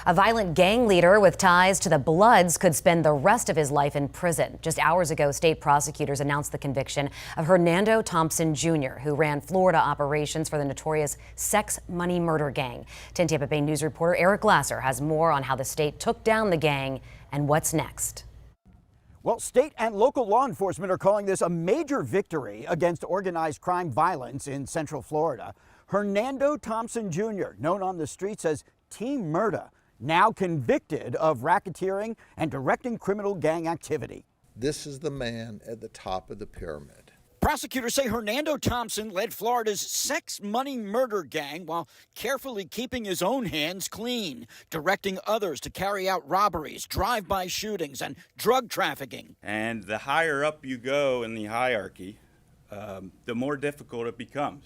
A violent gang leader with ties to the Bloods could spend the rest of his life in prison. Just hours ago, state prosecutors announced the conviction of Hernando Thompson Jr., who ran Florida operations for the notorious sex money murder gang. 10 Tampa Bay News reporter Eric Glasser has more on how the state took down the gang and what's next. Well, state and local law enforcement are calling this a major victory against organized crime violence in Central Florida. Hernando Thompson Jr., known on the streets as Team Murda, now convicted of racketeering and directing criminal gang activity. This is the man at the top of the pyramid. Prosecutors say Hernando Thompson led Florida's sex money murder gang while carefully keeping his own hands clean, directing others to carry out robberies, drive-by shootings, and drug trafficking. And the higher up you go in the hierarchy, the more difficult it becomes.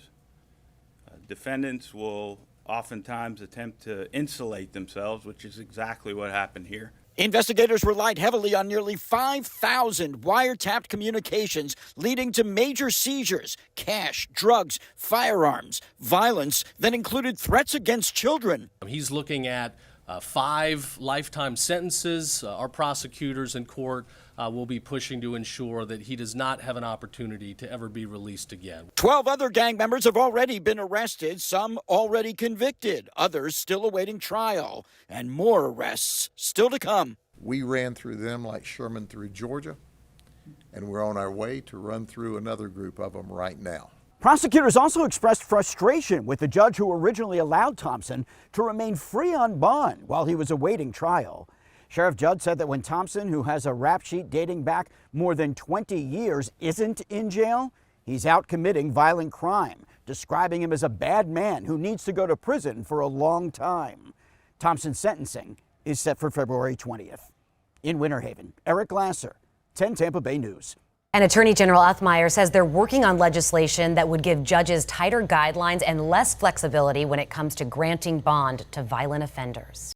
Defendants will oftentimes attempt to insulate themselves, which is exactly what happened here. Investigators relied heavily on nearly 5,000 wiretapped communications, leading to major seizures, cash, drugs, firearms, violence that included threats against children. He's looking at 5 lifetime sentences. Our prosecutors in court will be pushing to ensure that he does not have an opportunity to ever be released again. 12 other gang members have already been arrested, some already convicted, others still awaiting trial, and more arrests still to come. We ran through them like Sherman through Georgia, and we're on our way to run through another group of them right now. Prosecutors also expressed frustration with the judge who originally allowed Thompson to remain free on bond while he was awaiting trial. Sheriff Judd said that when Thompson, who has a rap sheet dating back more than 20 years, isn't in jail, he's out committing violent crime, describing him as a bad man who needs to go to prison for a long time. Thompson's sentencing is set for February 20th. In Winter Haven, Eric Glasser, 10 Tampa Bay News. And Attorney General Uthmeier says they're working on legislation that would give judges tighter guidelines and less flexibility when it comes to granting bond to violent offenders.